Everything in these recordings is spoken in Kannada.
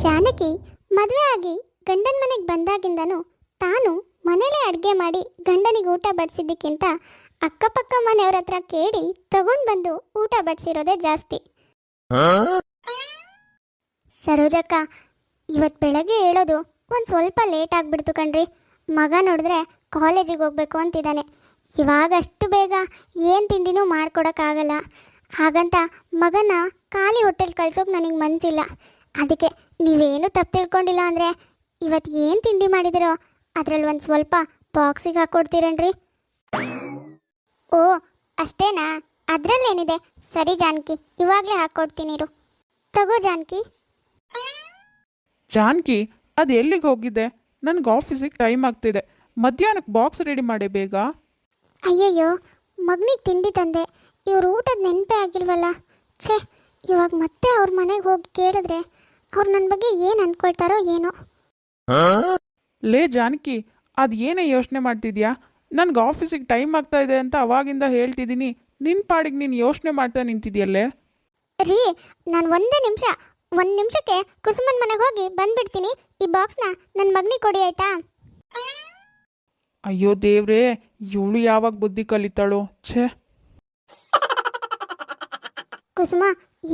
ಜಾನಕಿ ಮದುವೆ ಆಗಿ ಗಂಡನ ಮನೆಗೆ ಬಂದಾಗಿಂದನೂ ತಾನು ಮನೇಲೇ ಅಡುಗೆ ಮಾಡಿ ಗಂಡನಿಗೆ ಊಟ ಬಡಿಸಿದ್ದಕ್ಕಿಂತ ಅಕ್ಕಪಕ್ಕ ಮನೆಯವ್ರ ಹತ್ರ ಕೇಳಿ ತಗೊಂಡು ಬಂದು ಊಟ ಬಡಿಸಿರೋದೇ ಜಾಸ್ತಿ. ಸರೋಜಕ್ಕ, ಇವತ್ತು ಬೆಳಗ್ಗೆ ಹೇಳೋದು ಒಂದು ಸ್ವಲ್ಪ ಲೇಟ್ ಆಗಿಬಿಡ್ತು ಕಣ್ರಿ. ಮಗ ನೋಡಿದ್ರೆ ಕಾಲೇಜಿಗೆ ಹೋಗ್ಬೇಕು ಅಂತಿದ್ದಾನೆ. ಇವಾಗ ಅಷ್ಟು ಬೇಗ ಏನು ತಿಂಡಿನೂ ಮಾಡ್ಕೊಡೋಕ್ಕಾಗಲ್ಲ. ಹಾಗಂತ ಮಗನ ಖಾಲಿ ಹೊಟ್ಟೆಲಿ ಕಳ್ಸೋಕೆ ನನಗೆ ಮನಸ್ಸಿಲ್ಲ. ಅದಕ್ಕೆ ನೀವೇನು ತಪ್ಪು ತಿಳ್ಕೊಂಡಿಲ್ಲ ಅಂದರೆ ಇವತ್ತು ಏನು ತಿಂಡಿ ಮಾಡಿದಿರೋ ಅದರಲ್ಲಿ ಒಂದು ಸ್ವಲ್ಪ ಬಾಕ್ಸಿಗೆ ಹಾಕ್ಕೊಡ್ತೀರೇನ್ರಿ? ಓ ಅಷ್ಟೇನಾ? ಅದರಲ್ಲೇನಿದೆ. ಸರಿ ಜಾನಕಿ, ಇವಾಗಲೇ ಹಾಕ್ಕೊಡ್ತೀನಿರು. ತಗೋ ಜಾನಕಿ. ಜಾನಕಿ, ಅದು ಎಲ್ಲಿಗೆ ಹೋಗಿದ್ದೆ? ನನಗೆ ಆಫೀಸಿಗೆ ಟೈಮ್ ಆಗ್ತಿದೆ. ಮಧ್ಯಾಹ್ನಕ್ಕೆ ಬಾಕ್ಸ್ ರೆಡಿ ಮಾಡಿ ಬೇಗ. ಅಯ್ಯಯ್ಯೋ, ಮಗನಿಗೆ ತಿಂಡಿ ತಂದೆ, ಇವ್ರು ಊಟದ ನೆನಪೇ ಆಗಿಲ್ವಲ್ಲ. ಛೇ, ಇವಾಗ ಮತ್ತೆ ಅವ್ರ ಮನೆಗೆ ಹೋಗಿ ಕೇಳಿದ್ರೆ ಅವ್ರು ನನ್ನ ಬಗ್ಗೆ ಏನು ಅಂದ್ಕೊಳ್ತಾರೋ ಏನೋ. ಲೇ ಜಾನಕಿ, ಅದು ಏನೇ ಯೋಚನೆ ಮಾಡ್ತಿದ್ಯಾ? ನನಗೆ ಆಫೀಸಿಗೆ ಟೈಮ್ ಆಗ್ತಾ ಇದೆ ಅಂತ ಅವಾಗಿಂದ ಹೇಳ್ತಿದ್ದೀನಿ. ನಿನ್ನ ಪಾಡಿಗೆ ನೀನು ಯೋಚನೆ ಮಾಡ್ತಾ ನಿಂತಿದ್ಯಲ್ಲೇ. ರೀ, ನಾನು ಒಂದು ನಿಮಿಷಕ್ಕೆ ಕುಸುಮನ್ ಮನೆಗೆ ಹೋಗಿ ಬಂದ್ಬಿಡ್ತೀನಿ. ಈ ಬಾಕ್ಸ್ನ ನನ್ನ ಮಗನಿಗೆ ಕೊಡಿ ಆಯ್ತಾ? ಅಯ್ಯೋ ದೇವ್ರೇ, ಇವಳು ಯಾವಾಗ ಬುದ್ಧಿ ಕಲಿತಾಳೋ. ಛೇ. ಕುಸುಮ,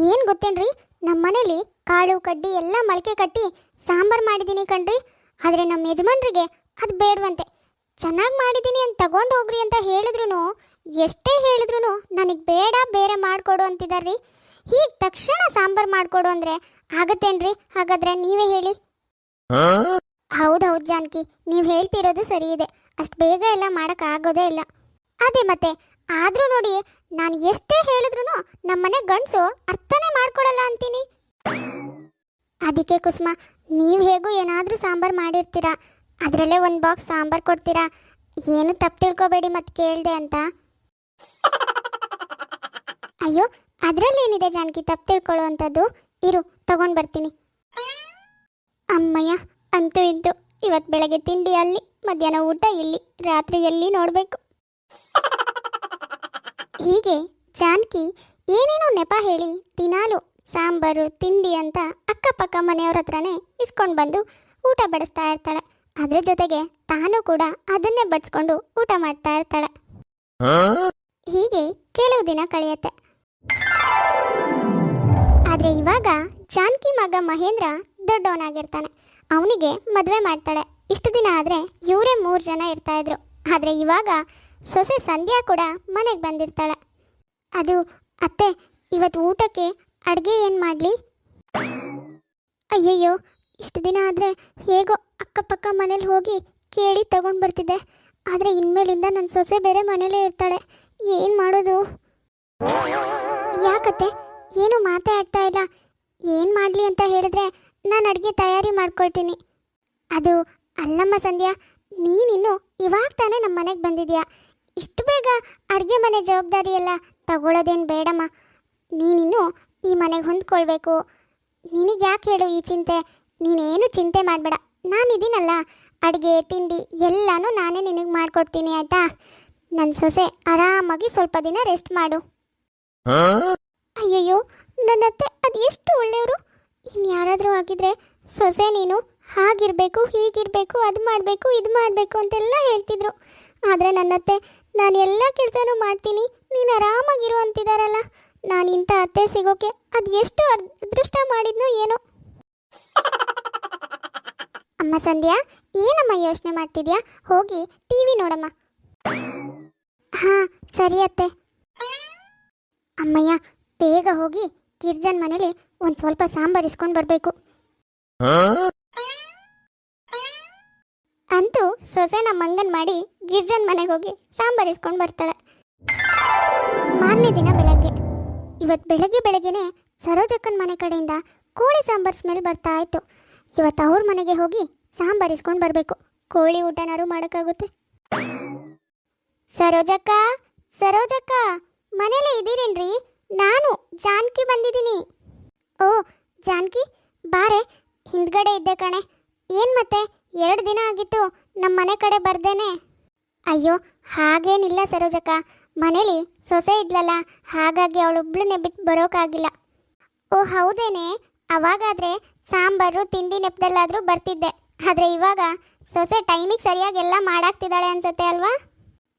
ಏನು ಗೊತ್ತೇನ್ರಿ, ನಮ್ಮ ಮನೇಲಿ ಕಾಳು ಕಡ್ಡಿ ಎಲ್ಲ ಮೊಳಕೆ ಕಟ್ಟಿ ಸಾಂಬಾರು ಮಾಡಿದ್ದೀನಿ ಕಣ್ರಿ. ಆದರೆ ನಮ್ಮ ಯಜಮಾನ್ರಿಗೆ ಅದು ಬೇಡವಂತೆ. ಚೆನ್ನಾಗಿ ಮಾಡಿದ್ದೀನಿ ಅಂತ ತಗೊಂಡು ಹೋಗ್ರಿ ಅಂತ ಹೇಳಿದ್ರು, ಎಷ್ಟೇ ಹೇಳಿದ್ರು ನನಗೆ ಬೇಡ, ಬೇರೆ ಮಾಡಿಕೊಡು ಅಂತಿದ್ದಾರ್ರಿ. ಹೀಗೆ ತಕ್ಷಣ ಸಾಂಬಾರು ಮಾಡಿಕೊಡು ಅಂದರೆ ಆಗತ್ತೇನ್ರಿ? ಹಾಗಾದ್ರೆ ನೀವೇ ಹೇಳಿ. ಹೌದು ಜಾನಕಿ, ನೀವು ಹೇಳ್ತಿರೋದು ಸರಿ ಇದೆ. ಅಷ್ಟು ಬೇಗ ಎಲ್ಲ ಮಾಡೋಕ್ಕಾಗೋದೇ ಇಲ್ಲ. ಅದೇ ಮತ್ತೆ, ಆದರೂ ನೋಡಿ, ನಾನು ಎಷ್ಟೇ ಹೇಳಿದ್ರು ನಮ್ಮ ಮನೆ ಗಂಡಸು ಅರ್ಥನೇ ಮಾಡ್ಕೊಳಲ್ಲ ಅಂತೀನಿ. ಅದಕ್ಕೆ ಕುಸುಮ, ನೀವು ಹೇಗೂ ಏನಾದರೂ ಸಾಂಬಾರು ಮಾಡಿರ್ತೀರಾ, ಅದರಲ್ಲೇ ಒಂದು ಬಾಕ್ಸ್ ಸಾಂಬಾರು ಕೊಡ್ತೀರಾ. ಏನು ತಪ್ಪು ತಿಳ್ಕೊಬೇಡಿ ಮತ್ತೆ ಕೇಳಿದೆ ಅಂತ. ಅಯ್ಯೋ, ಅದರಲ್ಲೇನಿದೆ ಜಾನಕಿ ತಪ್ಪು ತಿಳ್ಕೊಳ್ಳೋ ಅಂಥದ್ದು? ಇರು, ತಗೊಂಡು ಬರ್ತೀನಿ. ಅಮ್ಮಯ್ಯ, ಅಂತೂ ಇದ್ದು ಇವತ್ತು ಬೆಳಗ್ಗೆ ತಿಂಡಿ ಅಲ್ಲಿ, ಮಧ್ಯಾಹ್ನ ಊಟ ಇಲ್ಲಿ, ರಾತ್ರಿ ಎಲ್ಲಿ ನೋಡಬೇಕು. ಹೀಗೆ ಜಾನಕಿ ಏನೇನೋ ನೆಪ ಹೇಳಿ ದಿನಾಲು ಸಾಂಬಾರು ತಿಂಡಿ ಅಂತ ಅಕ್ಕಪಕ್ಕ ಮನೆಯವ್ರ ಹತ್ರನೇ ಇಸ್ಕೊಂಡು ಬಂದು ಊಟ ಬಡಿಸ್ತಾ ಇರ್ತಾಳೆ. ಅದ್ರ ಜೊತೆಗೆ ತಾನು ಕೂಡ ಅದನ್ನೇ ಬಡಿಸ್ಕೊಂಡು ಊಟ ಮಾಡ್ತಾ ಇರ್ತಾಳೆ. ಹೀಗೆ ಕೆಲವು ದಿನ ಕಳೆಯುತ್ತೆ. ಆದರೆ ಇವಾಗ ಜಾನಕಿ ಮಗ ಮಹೇಂದ್ರ ದೊಡ್ಡವನಾಗಿರ್ತಾನೆ. ಅವನಿಗೆ ಮದುವೆ ಮಾಡ್ತಾಳೆ. ಇಷ್ಟು ದಿನ ಆದರೆ ಇವರೇ 3 ಜನ ಇರ್ತಾ ಇದ್ರು. ಆದರೆ ಇವಾಗ ಸೊಸೆ ಸಂಧ್ಯಾ ಕೂಡ ಮನೆಗೆ ಬಂದಿರ್ತಾಳೆ. ಅದು ಅತ್ತೆ, ಇವತ್ತು ಊಟಕ್ಕೆ ಅಡುಗೆ ಏನು ಮಾಡಲಿ? ಅಯ್ಯಯ್ಯೋ, ಇಷ್ಟು ದಿನ ಆದರೆ ಹೇಗೋ ಅಕ್ಕಪಕ್ಕ ಮನೇಲಿ ಹೋಗಿ ಕೇಳಿ ತಗೊಂಡು ಬರ್ತಿದ್ದೆ. ಆದರೆ ಇನ್ಮೇಲಿಂದ ನನ್ನ ಸೊಸೆ ಬೇರೆ ಮನೇಲೇ ಇರ್ತಾಳೆ. ಏನು ಮಾಡೋದು? ಯಾಕತ್ತೆ, ಏನು ಮಾತೇ ಆಡ್ತಾ ಇಲ್ಲ? ಏನು ಮಾಡಲಿ ಅಂತ ಹೇಳಿದ್ರೆ ನಾನು ಅಡುಗೆ ತಯಾರಿ ಮಾಡ್ಕೊಳ್ತೀನಿ. ಅದು ಅಲ್ಲಮ್ಮ ಸಂಧ್ಯಾ, ನೀನಿನ್ನು ಇವಾಗ ತಾನೇ ನಮ್ಮ ಮನೆಗೆ ಬಂದಿದ್ಯಾ. ಇಷ್ಟು ಬೇಗ ಅಡುಗೆ ಮನೆ ಜವಾಬ್ದಾರಿ ಎಲ್ಲ ತಗೊಳ್ಳೋದೇನು ಬೇಡಮ್ಮ. ನೀನಿನ್ನು ಈ ಮನೆಗೆ ಹೊಂದ್ಕೊಳ್ಬೇಕು. ನಿನಗೆ ಯಾಕೆ ಹೇಳು ಈ ಚಿಂತೆ? ನೀನೇನು ಚಿಂತೆ ಮಾಡಬೇಡ, ನಾನಿದ್ದೀನಲ್ಲ. ಅಡುಗೆ ತಿಂಡಿ ಎಲ್ಲನೂ ನಾನೇ ನಿನಗೆ ಮಾಡಿಕೊಡ್ತೀನಿ ಆಯಿತಾ? ನನ್ನ ಸೊಸೆ ಆರಾಮಾಗಿ ಸ್ವಲ್ಪ ದಿನ ರೆಸ್ಟ್ ಮಾಡು. ಅಯ್ಯಯ್ಯೋ, ನನ್ನತ್ತೆ ಅದು ಎಷ್ಟು ಒಳ್ಳೆಯವರು. ಇನ್ಯಾರಾದರೂ ಆಗಿದ್ರೆ ಸೊಸೆ ನೀನು ಹಾಗಿರಬೇಕು, ಹೀಗಿರಬೇಕು, ಅದು ಮಾಡಬೇಕು, ಇದು ಮಾಡಬೇಕು ಅಂತೆಲ್ಲ ಹೇಳ್ತಿದ್ರು. ಆದರೆ ನನ್ನತ್ತೆ, ನಾನು ಎಲ್ಲ ಕೆಲಸನೂ ಮಾಡ್ತೀನಿ, ನೀನು ಆರಾಮಾಗಿರು ಅಂತಿದ್ದಾರಲ್ಲ. ನಾನು ಇಂಥ ಅತ್ತೆ ಸಿಗೋಕೆ ಅದು ಎಷ್ಟು ಅದೃಷ್ಟ ಮಾಡಿದ್ನೋ ಏನೋ. ಅಮ್ಮ ಸಂಧ್ಯಾ, ಏನಮ್ಮ ಯೋಚನೆ ಮಾಡ್ತಿದ್ಯಾ? ಹೋಗಿ ಟಿವಿ ನೋಡಮ್ಮ. ಹಾಂ ಸರಿ ಅತ್ತೆ. ಅಮ್ಮಯ್ಯ, ಬೇಗ ಹೋಗಿ ಗಿರ್ಜನ್ ಮನೇಲಿ ಒಂದು ಸ್ವಲ್ಪ ಸಾಂಬಾರು ಇಸ್ಕೊಂಡು ಬರಬೇಕು. ಅಂತೂ ಸೊಸೆನ ಮಂಗನ್ ಮಾಡಿ ಗಿರ್ಜನ್ ಮನೆಗೆ ಹೋಗಿ ಸಾಂಬಾರು ಇಸ್ಕೊಂಡು ಬರ್ತಾಳೆ. ಮಾರನೇ ದಿನ ಬೆಳಗ್ಗೆ. ಇವತ್ತು ಬೆಳಗ್ಗೆನೆ ಸರೋಜಕ್ಕನ ಮನೆ ಕಡೆಯಿಂದ ಕೋಳಿ ಸಾಂಬಾರು ಸ್ಮೆಲ್ ಬರ್ತಾ ಇತ್ತು. ಇವತ್ತು ಅವ್ರ ಮನೆಗೆ ಹೋಗಿ ಸಾಂಬಾರು ಇಸ್ಕೊಂಡು ಬರಬೇಕು. ಕೋಳಿ ಊಟನಾರು ಮಾಡೋಕ್ಕಾಗುತ್ತೆ. ಸರೋಜಕ್ಕ, ಸರೋಜಕ್ಕ, ಮನೇಲೇ ಇದ್ದೀರೇನ್ರಿ? ನಾನು ಜಾನಕಿ ಬಂದಿದ್ದೀನಿ. ಓ ಜಾನಕಿ, ಬಾರೆ, ಹಿಂದ್ಗಡೆ ಇದ್ದೆ ಕಣೆ. ಏನು ಮತ್ತೆ 2 ದಿನ ಆಗಿತ್ತು ನಮ್ಮ ಮನೆ ಕಡೆ ಬರ್ದೇನೆ? ಅಯ್ಯೋ ಹಾಗೇನಿಲ್ಲ ಸರೋಜಕ್ಕ, ಮನೇಲಿ ಸೊಸೆ ಇದ್ಲಲ್ಲ, ಹಾಗಾಗಿ ಅವಳೊಬ್ಳನ್ನೇ ಬಿಟ್ಟು ಬರೋಕ್ಕಾಗಿಲ್ಲ. ಓ ಹೌದೇನೆ? ಅವಾಗಾದರೆ ಸಾಂಬಾರು ತಿಂಡಿ ನೆಪದಲ್ಲಾದರೂ ಬರ್ತಿದ್ದೆ. ಆದರೆ ಇವಾಗ ಸೊಸೆ ಟೈಮಿಗೆ ಸರಿಯಾಗಿ ಎಲ್ಲ ಮಾಡಾಕ್ತಿದ್ದಾಳೆ ಅನ್ಸುತ್ತೆ ಅಲ್ವಾ?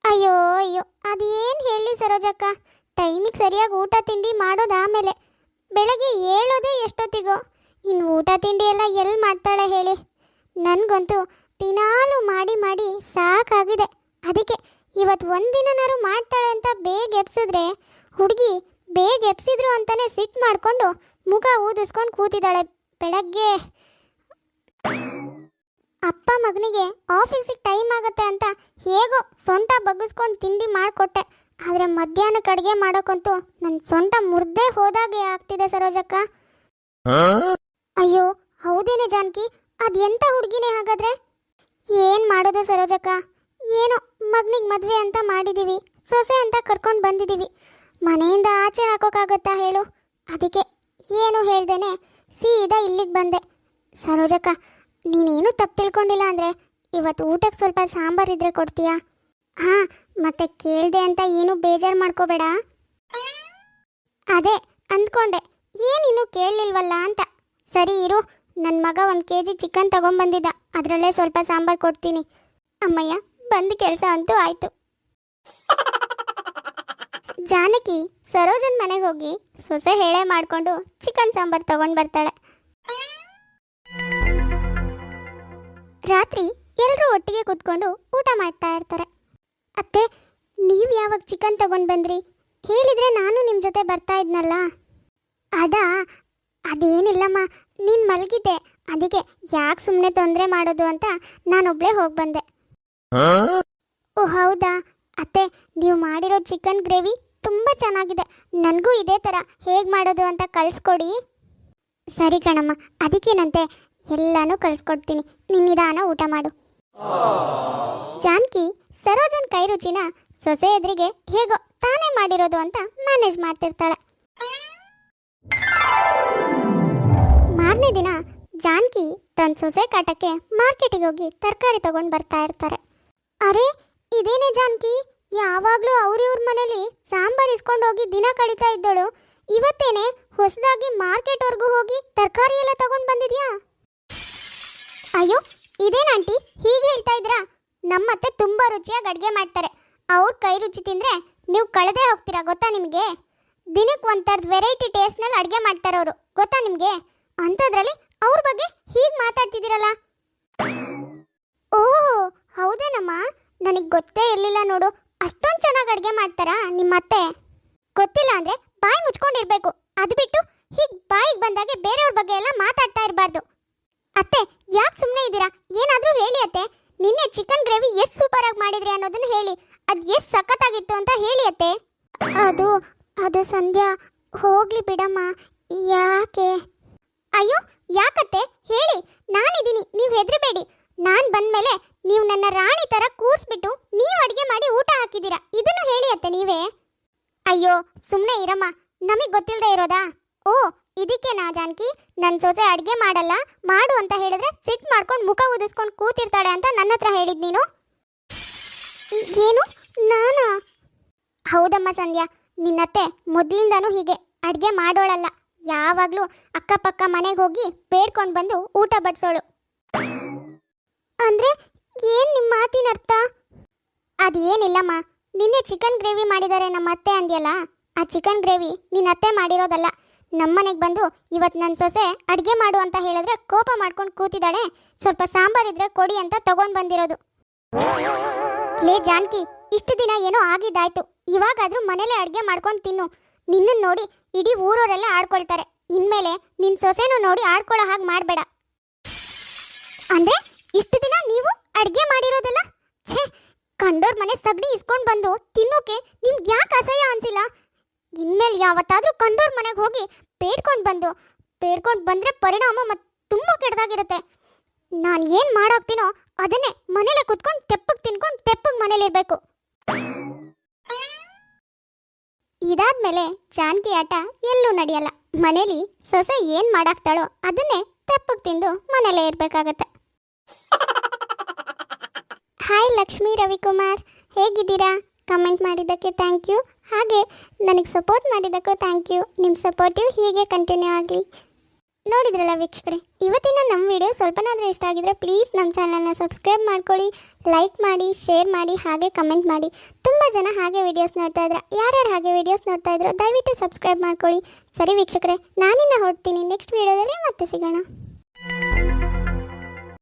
ಅಯ್ಯೋ ಅಯ್ಯೋ, ಅದೇನು ಹೇಳಿ ಸರೋಜಕ್ಕ, ಟೈಮಿಗೆ ಸರಿಯಾಗಿ ಊಟ ತಿಂಡಿ ಮಾಡೋದು ಆಮೇಲೆ, ಬೆಳಗ್ಗೆ ಏಳೋದೇ ಎಷ್ಟೊತ್ತಿಗೋ, ಇನ್ನು ಊಟ ತಿಂಡಿ ಎಲ್ಲ ಎಲ್ಲಿ ಮಾಡ್ತಾಳೆ ಹೇಳಿ? ನನಗಂತೂ ದಿನಾಲು ಮಾಡಿ ಮಾಡಿ ಸಾಕಾಗಿದೆ. ಅದಕ್ಕೆ ಇವತ್ತು ಒಂದಿನಾರು ಮಾಡ್ತಾಳೆ ಅಂತ ಬೇಗ ಎಬ್ಸಿದ್ರೆ ಹುಡುಗಿ ಬೇಗ ಎಬ್ಸಿದ್ರು ಅಂತಾನೆ ಸಿಟ್ಟು ಮಾಡಿಕೊಂಡು ಮುಖ ಊದಿಸ್ಕೊಂಡು ಕೂತಿದ್ದಾಳೆ ಬೆಳಗ್ಗೆ. ಅಪ್ಪ ಮಗನಿಗೆ ಆಫೀಸಿಗೆ ಟೈಮ್ ಆಗುತ್ತೆ ಅಂತ ಹೇಗೋ ಸೊಂಟ ಬಗ್ಗಿಸ್ಕೊಂಡು ತಿಂಡಿ ಮಾಡಿಕೊಟ್ಟೆ. ಆದರೆ ಮಧ್ಯಾಹ್ನಕ್ಕೆ ಅಡುಗೆ ಮಾಡೋಕ್ಕಂತೂ ನನ್ನ ಸೊಂಟ ಮುರಿದೇ ಹೋದಾಗೆ ಆಗ್ತಿದೆ ಸರೋಜಕ್ಕ. ಅಯ್ಯೋ ಹೌದೇನೆ ಜಾನಕಿ, ಅದೆಂಥ ಹುಡುಗಿನೇ ಹಾಗಾದ್ರೆ? ಏನು ಮಾಡೋದು ಸರೋಜಕ್ಕ, ಏನೋ ಮಗನಿಗೆ ಮದುವೆ ಅಂತ ಮಾಡಿದ್ದೀವಿ, ಸೊಸೆ ಅಂತ ಕರ್ಕೊಂಡು ಬಂದಿದ್ದೀವಿ, ಮನೆಯಿಂದ ಆಚೆ ಹಾಕೋಕ್ಕಾಗತ್ತಾ ಹೇಳು? ಅದಕ್ಕೆ ಏನು ಹೇಳ್ದೇನೆ ಸೀದಾ ಇಲ್ಲಿಗೆ ಬಂದೆ. ಸರೋಜಕ್ಕ, ನೀನೇನು ತಪ್ಪು ತಿಳ್ಕೊಂಡಿಲ್ಲ ಅಂದರೆ ಇವತ್ತು ಊಟಕ್ಕೆ ಸ್ವಲ್ಪ ಸಾಂಬಾರು ಇದ್ರೆ ಕೊಡ್ತೀಯಾ? ಹಾಂ, ಮತ್ತೆ ಕೇಳಿದೆ ಅಂತ ಏನು ಬೇಜಾರು ಮಾಡ್ಕೋಬೇಡ. ಅದೇ ಅಂದ್ಕೊಂಡೆ, ಏನಿನ್ನೂ ಕೇಳಲಿಲ್ವಲ್ಲ ಅಂತ. ಸರಿ ಇರು, ನನ್ನ ಮಗ 1 kg ಚಿಕನ್ ತಗೊಂಬಂದಿದ್ದ, ಅದರಲ್ಲೇ ಸ್ವಲ್ಪ ಸಾಂಬಾರು ಕೊಡ್ತೀನಿ. ಅಮ್ಮಯ್ಯ, ಬಂದು ಕೆಲಸ ಅಂತೂ ಆಯಿತು. ಜಾನಕಿ ಸರೋಜನ್ ಮನೆಗೆ ಹೋಗಿ ಸೊಸೆ ಹೇಳೆ ಮಾಡಿಕೊಂಡು ಚಿಕನ್ ಸಾಂಬಾರು ತಗೊಂಡು ಬರ್ತಾಳೆ. ರಾತ್ರಿ ಎಲ್ಲರೂ ಒಟ್ಟಿಗೆ ಕೂತ್ಕೊಂಡು ಊಟ ಮಾಡ್ತಾ ಇರ್ತಾರೆ. ಅತ್ತೆ, ನೀವು ಯಾವಾಗ ಚಿಕನ್ ತಗೊಂಡು ಬಂದ್ರಿ? ಹೇಳಿದರೆ ನಾನು ನಿಮ್ಮ ಜೊತೆ ಬರ್ತಾ ಇದ್ನಲ್ಲ. ಅದೇನಿಲ್ಲಮ್ಮ, ನೀನು ಮಲಗಿದ್ದೆ, ಅದಕ್ಕೆ ಯಾಕೆ ಸುಮ್ಮನೆ ತೊಂದರೆ ಮಾಡೋದು ಅಂತ ನಾನೊಬ್ಳೇ ಹೋಗಿ ಬಂದೆ. ಓ ಹೌದಾ ಅತ್ತೆ, ನೀವು ಮಾಡಿರೋ ಚಿಕನ್ ಗ್ರೇವಿ ತುಂಬ ಚೆನ್ನಾಗಿದೆ, ನನಗೂ ಇದೇ ಥರ ಹೇಗೆ ಮಾಡೋದು ಅಂತ ಕಳಿಸ್ಕೊಡಿ. ಸರಿ ಕಣಮ್ಮ, ಅದಕ್ಕೇನಂತೆ, ಎಲ್ಲನೂ ಕಳಿಸ್ಕೊಡ್ತೀನಿ, ನಿನ್ನಿದಾನ ಊಟ ಮಾಡು. ಜಾನಕಿ ಸರೋಜನ್ ಕೈ ರುಚಿನ ಸೊಸೆ ಎದುರಿಗೆ ಹೇಗೋ ತಾನೇ ಮಾಡಿರೋದು ಅಂತ ಮ್ಯಾನೇಜ್ ಮಾಡ್ತಿರ್ತಾಳೆ. ಮಾರನೇ ದಿನ ಜಾನಕಿ ತನ್ನ ಸೊಸೆ ಕಾಟಕ್ಕೆ ಮಾರ್ಕೆಟಿಗೆ ಹೋಗಿ ತರಕಾರಿ ತಗೊಂಡು ಬರ್ತಾ ಇರ್ತಾರೆ. ಅರೆ ಇದೇನೇ ಜಾನಕಿ, ಯಾವಾಗಲೂ ಅವ್ರಿವ್ರ ಮನೇಲಿ ಸಾಂಬಾರು ಇಸ್ಕೊಂಡು ಹೋಗಿ ದಿನ ಕಳೀತಾ ಇದ್ದಳು, ಇವತ್ತೇನೆ ಹೊಸದಾಗಿ ಮಾರ್ಕೆಟ್ವರೆಗೂ ಹೋಗಿ ತರಕಾರಿ ಎಲ್ಲ ತಗೊಂಡು ಬಂದಿದ್ಯಾ? ಅಯ್ಯೋ ಇದೇನು ಆಂಟಿ ಹೀಗೆ ಹೇಳ್ತಾ ಇದ್ರಾ? ನಮ್ಮತ್ತೆ ತುಂಬ ರುಚಿಯಾಗಿ ಅಡುಗೆ ಮಾಡ್ತಾರೆ, ಅವ್ರ ಕೈ ರುಚಿ ತಿಂದರೆ ನೀವು ಕಳೆದೇ ಹೋಗ್ತೀರಾ ಗೊತ್ತಾ ನಿಮಗೆ? ದಿನಕ್ಕೆ ಒಂಥರದ ವೆರೈಟಿ ಟೇಸ್ಟ್ನಲ್ಲಿ ಅಡುಗೆ ಮಾಡ್ತಾರೆ ಅವರು, ಗೊತ್ತಾ ನಿಮಗೆ? ಅಂಥದ್ರಲ್ಲಿ ಅವ್ರ ಬಗ್ಗೆ ಹೀಗೆ ಮಾತಾಡ್ತಿದ್ದೀರಲ್ಲ. ಓಹೋ ಹೌದೇನಮ್ಮ, ನನಗೆ ಗೊತ್ತೇ ಇರಲಿಲ್ಲ ನೋಡು, ಅಷ್ಟೊಂದು ಚೆನ್ನಾಗಿ ಅಡುಗೆ ಮಾಡ್ತಾರಾ ನಿಮ್ಮತ್ತೆ? ಗೊತ್ತಿಲ್ಲ ಅಂದರೆ ಬಾಯಿ ಮುಚ್ಕೊಂಡಿರ್ಬೇಕು, ಅದು ಬಿಟ್ಟು ಹೀಗೆ ಬಾಯಿಗೆ ಬಂದಾಗೆ ಬೇರೆಯವ್ರ ಬಗ್ಗೆ ಎಲ್ಲ ಮಾತಾಡ್ತಾ ಇರಬಾರ್ದು. ಅತ್ತೆ ಯಾಕೆ ಸುಮ್ಮನೆ ಇದ್ದೀರಾ? ಏನಾದರೂ ಹೇಳಿ ಅತ್ತೆ. ನಿನ್ನೆ ಚಿಕನ್ ಗ್ರೇವಿ ಎಷ್ಟು ಸೂಪರಾಗಿ ಮಾಡಿದ್ರಿ ಅನ್ನೋದನ್ನ ಹೇಳಿ, ಅದು ಎಷ್ಟು ಸಖತ್ತಾಗಿತ್ತು ಅಂತ ಹೇಳಿ ಅತ್ತೆ. ಅದು ಸಂಧ್ಯಾ, ಹೋಗ್ಲಿ ಬಿಡಮ್ಮ. ಯಾಕೆ? ಅಯ್ಯೋ ಯಾಕತ್ತೆ ಹೇಳಿ, ನಾನಿದ್ದೀನಿ, ನೀವು ಹೆದರಬೇಡಿ. ನಾನು ಬಂದಮೇಲೆ ನೀವು ನನ್ನ ರಾಣಿ ಥರ ಕೂರಿಸ್ಬಿಟ್ಟು ನೀವು ಅಡುಗೆ ಮಾಡಿ ಊಟ ಹಾಕಿದ್ದೀರಾ, ಇದನ್ನು ಹೇಳಿ ಅತ್ತೆ ನೀವೇ. ಅಯ್ಯೋ ಸುಮ್ಮನೆ ಇರಮ್ಮ, ನಮಗೆ ಗೊತ್ತಿಲ್ಲದೆ ಇರೋದಾ? ಓ ಇದಕ್ಕೇನಾ ಜಾನಕಿ ನನ್ನ ಸೊಸೆ ಅಡುಗೆ ಮಾಡಲ್ಲ ಮಾಡು ಅಂತ ಹೇಳಿದ್ರೆ ಸಿಟ್ಟು ಮಾಡ್ಕೊಂಡು ಮುಖ ಊದಿಸ್ಕೊಂಡು ಕೂತಿರ್ತಾಳೆ ಅಂತ ನನ್ನ ಹತ್ರ ಹೇಳಿದ್ ನೀನು? ಏನು ನಾನಾ? ಹೌದಮ್ಮ ಸಂಧ್ಯಾ, ನಿನ್ನತ್ತೆ ಮೊದಲಿಂದನೂ ಹೀಗೆ ಅಡುಗೆ ಮಾಡೋಳಲ್ಲ, ಯಾವಾಗಲೂ ಅಕ್ಕಪಕ್ಕ ಮನೆಗೆ ಹೋಗಿ ಬೇಡ್ಕೊಂಡು ಬಂದು ಊಟ ಬಡಿಸೋಳು. ಅಂದರೆ ಏನು ನಿಮ್ಮ ಮಾತಿನ ಅರ್ಥ? ಅದೇನಿಲ್ಲಮ್ಮ, ನಿನ್ನೆ ಚಿಕನ್ ಗ್ರೇವಿ ಮಾಡಿದ್ದಾರೆ ನಮ್ಮ ಅತ್ತೆ ಅಂದ್ಯಲ್ಲ, ಆ ಚಿಕನ್ ಗ್ರೇವಿ ನಿನ್ನ ಅತ್ತೆ ಮಾಡಿರೋದಲ್ಲ. ನಮ್ಮನೆಗೆ ಬಂದು ಇವತ್ತು ನನ್ನ ಸೊಸೆ ಅಡುಗೆ ಮಾಡು ಅಂತ ಹೇಳಿದ್ರೆ ಕೋಪ ಮಾಡ್ಕೊಂಡು ಕೂತಿದ್ದಾಳೆ, ಸ್ವಲ್ಪ ಸಾಂಬಾರಿದ್ರೆ ಕೊಡಿ ಅಂತ ತಗೊಂಡು ಬಂದಿರೋದು. ಲೇ ಜಾನಕಿ, ಇಷ್ಟು ದಿನ ಏನೋ ಆಗಿದ್ದಾಯ್ತು, ಇವಾಗಾದರೂ ಮನೇಲೆ ಅಡುಗೆ ಮಾಡ್ಕೊಂಡು ತಿನ್ನು. ನಿನ್ನನ್ನು ನೋಡಿ ಇಡೀ ಊರವರೆಲ್ಲ ಆಡ್ಕೊಳ್ತಾರೆ, ಇನ್ಮೇಲೆ ನಿನ್ನ ಸೊಸೆನೂ ನೋಡಿ ಆಡ್ಕೊಳ್ಳೋ ಹಾಗೆ ಮಾಡಬೇಡ. ಅಂದರೆ ಇಷ್ಟು ದಿನ ನೀವು ಅಡುಗೆ ಮಾಡಿರೋದಲ್ಲ? ಛೇ, ಕಂಡೋರ್ ಮನೆ ಸಗಣಿ ಇಸ್ಕೊಂಡು ಬಂದು ತಿನ್ನೋಕೆ ನಿಮ್ಗೆ ಯಾಕೆ ಅಸಹ್ಯ ಅನಿಸಿಲ್ಲ? ಇನ್ಮೇಲೆ ಯಾವತ್ತಾದರೂ ಕಂಡೋರ್ ಮನೆಗೆ ಹೋಗಿ ಬೇಡ್ಕೊಂಡು ಬಂದರೆ ಪರಿಣಾಮ ಮತ್ತು ತುಂಬ ಕೆಟ್ಟದಾಗಿರುತ್ತೆ. ನಾನು ಏನು ಮಾಡೋಗ್ತೀನೋ ಅದನ್ನೇ ಮನೇಲೆ ಕುತ್ಕೊಂಡು ತೆಪ್ಪಗೆ ತಿನ್ಕೊಂಡು ತೆಪ್ಪಗೆ ಮನೇಲಿರಬೇಕು. ಇದಾದ್ಮೇಲೆ ಜಾನಕಿ ಆಟ ಎಲ್ಲೂ ನಡೆಯಲ್ಲ, ಮನೇಲಿ ಸೊಸೆ ಏನು ಮಾಡಾಕ್ತಾಳೋ ಅದನ್ನೇ ತೆಪ್ಪಗೆ ತಿಂದು ಮನೇಲೇ ಇರಬೇಕಾಗತ್ತೆ. ಹಾಯ್ ಲಕ್ಷ್ಮೀ ರವಿಕುಮಾರ್, ಹೇಗಿದ್ದೀರಾ? ಕಮೆಂಟ್ ಮಾಡಿದ್ದಕ್ಕೆ ಥ್ಯಾಂಕ್ ಯು, ಹಾಗೆ ನನಗೆ ಸಪೋರ್ಟ್ ಮಾಡಿದ್ದಕ್ಕೂ ಥ್ಯಾಂಕ್ ಯು. ನಿಮ್ಮ ಸಪೋರ್ಟಿವ್ ಹೀಗೆ ಕಂಟಿನ್ಯೂ ಆಗಲಿ. ನೋಡಿದ್ರಲ್ಲ ವೀಕ್ಷಕರೇ, ಇವತ್ತಿನ ನಮ್ಮ ವಿಡಿಯೋ ಸ್ವಲ್ಪನಾದರೂ ಇಷ್ಟ ಆಗಿದ್ರೆ ಪ್ಲೀಸ್ ನಮ್ಮ ಚಾನಲ್ನ ಸಬ್ಸ್ಕ್ರೈಬ್ ಮಾಡ್ಕೊಳ್ಳಿ, ಲೈಕ್ ಮಾಡಿ, ಶೇರ್ ಮಾಡಿ, ಹಾಗೆ ಕಮೆಂಟ್ ಮಾಡಿ. ತುಂಬ ಜನ ಹಾಗೆ ವಿಡಿಯೋಸ್ ನೋಡ್ತಾ ಇದ್ರೆ, ಯಾರ್ಯಾರು ಹಾಗೆ ವಿಡಿಯೋಸ್ ನೋಡ್ತಾ ಇದ್ರು ದಯವಿಟ್ಟು ಸಬ್ಸ್ಕ್ರೈಬ್ ಮಾಡ್ಕೊಳ್ಳಿ. ಸರಿ ವೀಕ್ಷಕರೇ, ನಾನಿನ್ನ ಹೊರಡ್ತೀನಿ. ನೆಕ್ಸ್ಟ್ ವಿಡಿಯೋದಲ್ಲಿ ಮತ್ತೆ ಸಿಗೋಣ.